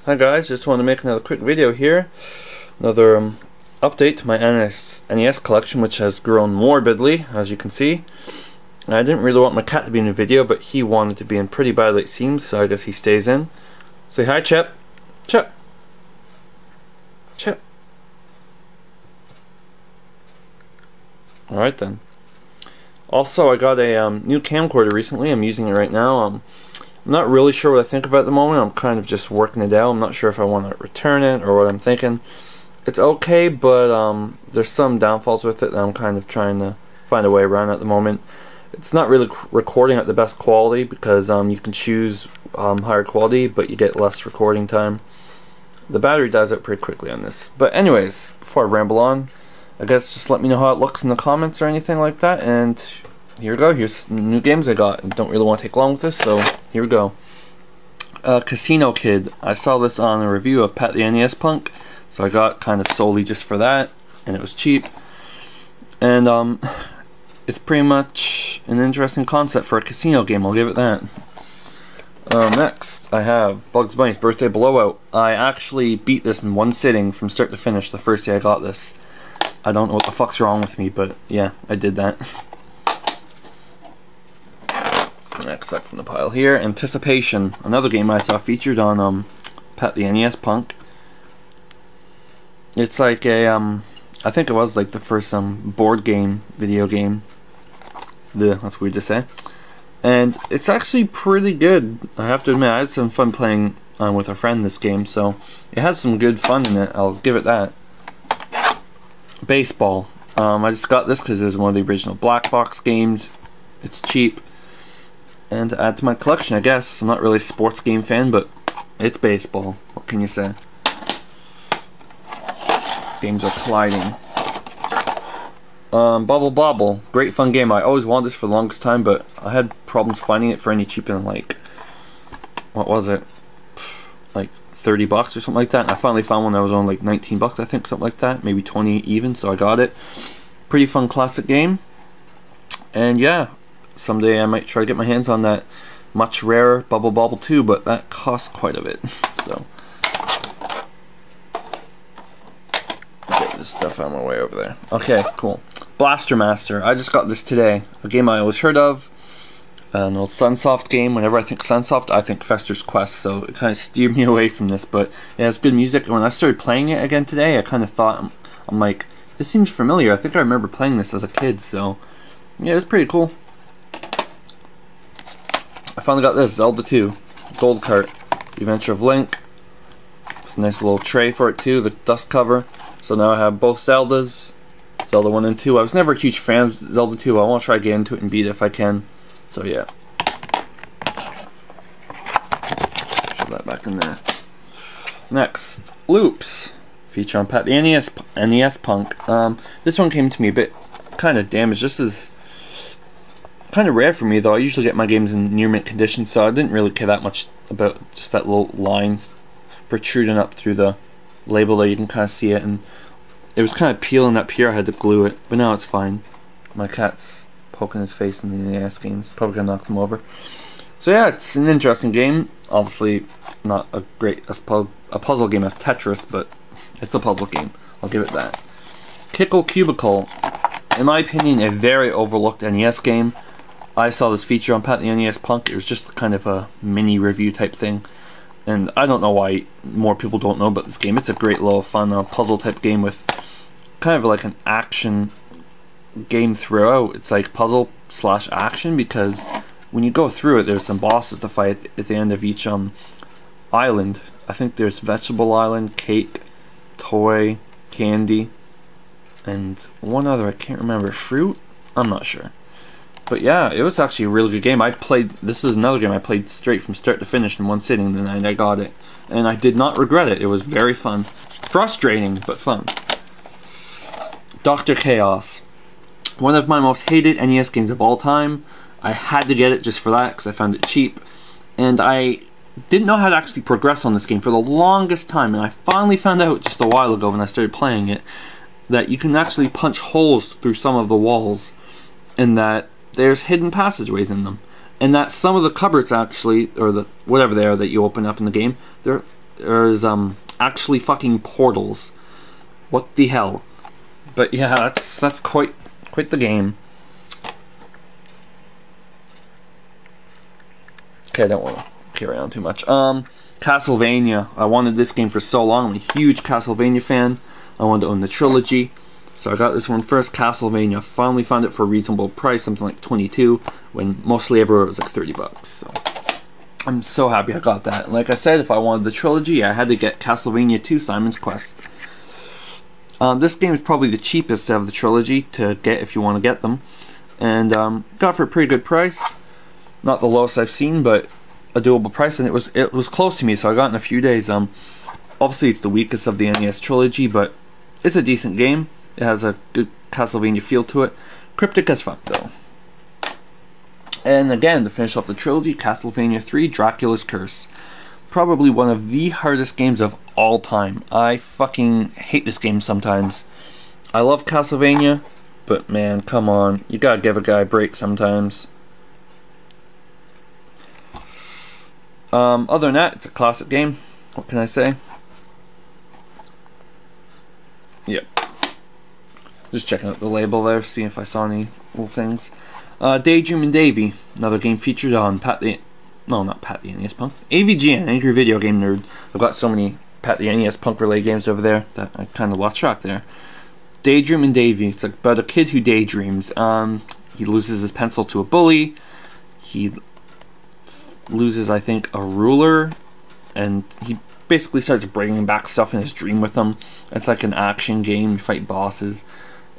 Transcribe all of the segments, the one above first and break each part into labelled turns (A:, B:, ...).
A: Hi guys, just want to make another quick video here. Another update to my NES collection, which has grown morbidly, as you can see. I didn't really want my cat to be in the video, but he wanted to be in pretty badly it seems, so I guess he stays in. Say hi, Chip. Chip. Chip. Alright then. Also, I got a new camcorder recently. I'm using it right now. I'm not really sure what I think of it at the moment. I'm kind of just working it out. I'm not sure if I want to return it or what I'm thinking. It's okay, but there's some downfalls with it that I'm kind of trying to find a way around at the moment. It's not really recording at the best quality because you can choose higher quality, but you get less recording time. The battery dies out pretty quickly on this. But anyways, before I ramble on, I guess just let me know how it looks in the comments or anything like that, and here we go. Here's new games I got. I don't really want to take long with this, so here we go. Casino Kid. I saw this on a review of Pat the NES Punk, so I got kind of solely just for that, and it was cheap. And it's pretty much an interesting concept for a casino game, I'll give it that. Next, I have Bugs Bunny's Birthday Blowout. I actually beat this in one sitting from start to finish the first day I got this. I don't know what the fuck's wrong with me, but yeah, I did that. Next up from the pile here, Anticipation, another game I saw featured on Pat the NES Punk. It's like a I think it was like the first board game, video game. That's weird to say. And it's actually pretty good. I have to admit, I had some fun playing with a friend this game, so it had some good fun in it. I'll give it that. Baseball. I just got this because it was one of the original black box games. It's cheap. And to add to my collection, I guess. I'm not really a sports game fan, but it's baseball. What can you say? Games are colliding. Bobble. Great fun game. I always wanted this for the longest time, but I had problems finding it for any cheaper than like, what was it? Like 30 bucks or something like that. And I finally found one that was only like 19 bucks, I think, something like that. Maybe 20 even, so I got it. Pretty fun classic game. And yeah. Someday I might try to get my hands on that much rarer Bobble 2, but that costs quite a bit. So get this stuff out of my way over there. Okay, cool. Blaster Master. I just got this today. A game I always heard of. An old Sunsoft game. Whenever I think Sunsoft, I think Fester's Quest. So it kind of steered me away from this, but it has good music. And when I started playing it again today, I kind of thought, I'm like, this seems familiar. I think I remember playing this as a kid. So yeah, it's pretty cool. I finally got this, Zelda 2, Gold Cart, The Adventure of Link, with a nice little tray for it too, the dust cover. So now I have both Zeldas, Zelda 1 and 2. I was never a huge fan of Zelda 2, but I want to try to get into it and beat it if I can. So yeah. Shove that back in there. Next, Loopz, feature on Pat the NES Punk. This one came to me a bit kind of damaged. This is kind of rare for me though. I usually get my games in near mint condition, so I didn't really care that much about just that little line protruding up through the label there. You can kind of see it, and it was kind of peeling up here. I had to glue it, but now it's fine. My cat's poking his face in the NES games, probably gonna knock him over. So yeah, it's an interesting game. Obviously not a great a puzzle game as Tetris, but it's a puzzle game, I'll give it that. Kickle Cubicle, in my opinion, a very overlooked NES game. I saw this feature on Pat the NES Punk. It was just kind of a mini review type thing, and I don't know why more people don't know about this game. It's a great little fun puzzle type game with kind of like an action game throughout. It's like puzzle / action, because when you go through it, there's some bosses to fight at the end of each island. I think there's Vegetable Island, Cake, Toy, Candy, and one other I can't remember. Fruit? I'm not sure. But yeah, it was actually a really good game. This is another game I played straight from start to finish in one sitting the night I got it. And I did not regret it. It was very fun. Frustrating, but fun. Dr.Chaos. One of my most hated NES games of all time. I had to get it just for that because I found it cheap. And I didn't know how to actually progress on this game for the longest time. And I finally found out just a while ago when I started playing it that you can actually punch holes through some of the walls, and that there's hidden passageways in them, and that some of the cupboards actually, or the whatever they are that you open up in the game, they're there's actually fucking portals. What the hell? But yeah, that's quite the game. Okay, I don't want to carry on too much. Castlevania. I wanted this game for so long. I'm a huge Castlevania fan. I wanted to own the trilogy, so I got this one first. Castlevania. Finally found it for a reasonable price, something like 22, when mostly everywhere it was like 30 bucks. So I'm so happy I got that. Like I said, if I wanted the trilogy, I had to get Castlevania 2: Simon's Quest. This game is probably the cheapest out of the trilogy to get if you want to get them, and got it for a pretty good price. Not the lowest I've seen, but a doable price, and it was close to me, so I got it in a few days. Obviously it's the weakest of the NES trilogy, but it's a decent game. It has a good Castlevania feel to it. Cryptic as fuck though. And again, to finish off the trilogy, Castlevania 3: Dracula's Curse. Probably one of the hardest games of all time. I fucking hate this game sometimes. I love Castlevania, but man, come on, you gotta give a guy a break sometimes. Other than that, it's a classic game. What can I say? Yep. Just checking out the label there, seeing if I saw any little things. Dreamin Davey, another game featured on not Pat the NES Punk. AVGN, Angry Video Game Nerd. I've got so many Pat the NES Punk related games over there that I kind of lost track there. Dreamin Davey. It's about a kid who daydreams. He loses his pencil to a bully. He loses, I think, a ruler, and he basically starts bringing back stuff in his dream with him. It's like an action game. You fight bosses.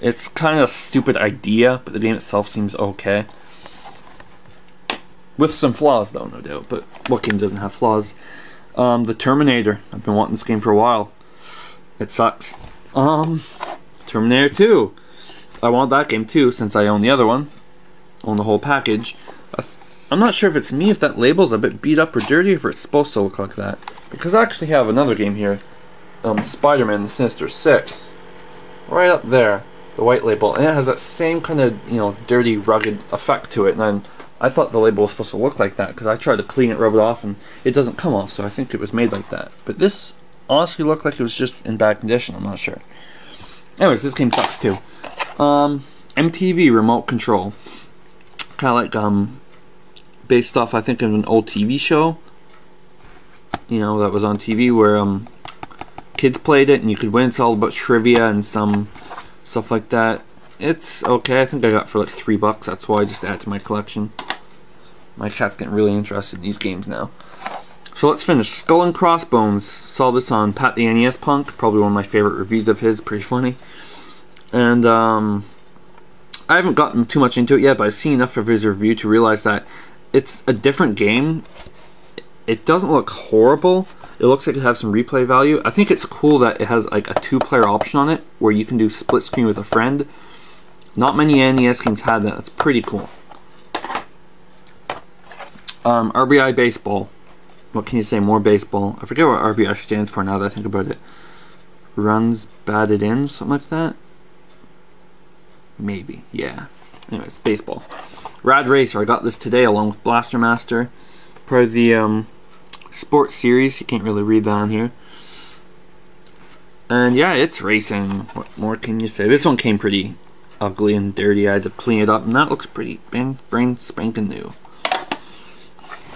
A: It's kind of a stupid idea, but the game itself seems okay. With some flaws, though, no doubt. But what game doesn't have flaws? The Terminator. I've been wanting this game for a while. It sucks. Terminator 2. I want that game too, since I own the other one. Own the whole package. I'm not sure if it's me, if that label's a bit beat up or dirty, if it's supposed to look like that. Because I actually have another game here. Spider-Man: The Sinister Six. Right up there. The white label. And it has that same kind of, you know, dirty, rugged effect to it. And I thought the label was supposed to look like that, because I tried to clean it, rub it off, and it doesn't come off. So I think it was made like that. But this honestly looked like it was just in bad condition. I'm not sure. Anyways, this game sucks too. MTV Remote Control. Kind of like, based off, I think, of an old TV show, you know, that was on TV, where kids played it and you could win. It's all about trivia and some stuff like that. It's okay. I think I got it for like $3. That's why I just add to my collection. My cat's getting really interested in these games now. So let's finish. Skull and Crossbones. Saw this on Pat the NES Punk. Probably one of my favorite reviews of his. Pretty funny. And I haven't gotten too much into it yet, but I've seen enough of his review to realize that it's a different game. It doesn't look horrible. It looks like it has some replay value. I think it's cool that it has like a 2-player option on it, where you can do split screen with a friend. Not many NES games had that. That's pretty cool. R.B.I. Baseball. What can you say? More baseball. I forget what R.B.I. stands for now that I think about it. Runs batted in, something like that. Maybe, yeah. Anyways, baseball. Rad Racer. I got this today along with Blaster Master. Part of the sports series. You can't really read that on here. And yeah, it's racing. What more can you say? This one came pretty ugly and dirty. I had to clean it up, and that looks pretty brand spanking new.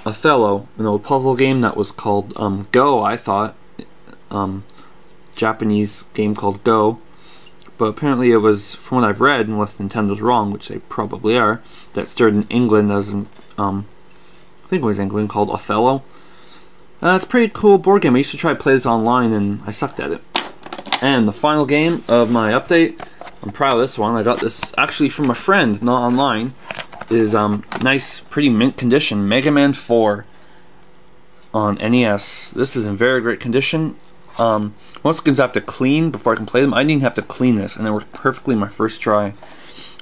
A: Othello, an old puzzle game that was called Go, I thought. Japanese game called Go. But apparently it was, from what I've read, unless Nintendo's wrong, which they probably are, that started in England as an, I think it was England, called Othello. It's a pretty cool board game. I used to try to play this online, and I sucked at it. And the final game of my update, I'm proud of this one. I got this actually from a friend, not online. Is nice, pretty mint condition. Mega Man 4 on NES. This is in very great condition. Most games I have to clean before I can play them. I didn't have to clean this, and it worked perfectly my first try.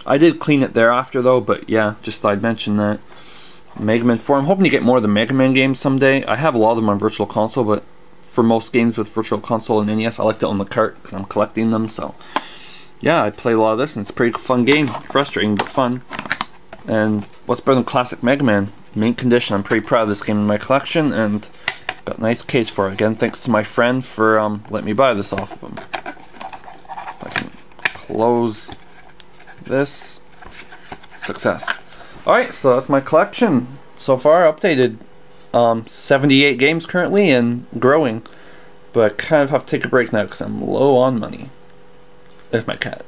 A: I did clean it thereafter though, but yeah, just thought I'd mention that. Mega Man 4. I'm hoping to get more of the Mega Man games someday. I have a lot of them on Virtual Console, but for most games with Virtual Console and NES, I like to own the cart because I'm collecting them. So yeah, I play a lot of this, and it's a pretty fun game. Frustrating, but fun. And what's better than classic Mega Man? Mint condition. I'm pretty proud of this game in my collection, and Got a nice case for it. Again, thanks to my friend for letting me buy this off of him. If I can close this. Success. Alright, so that's my collection. So far, updated 78 games currently and growing. But I kind of have to take a break now because I'm low on money. There's my cat.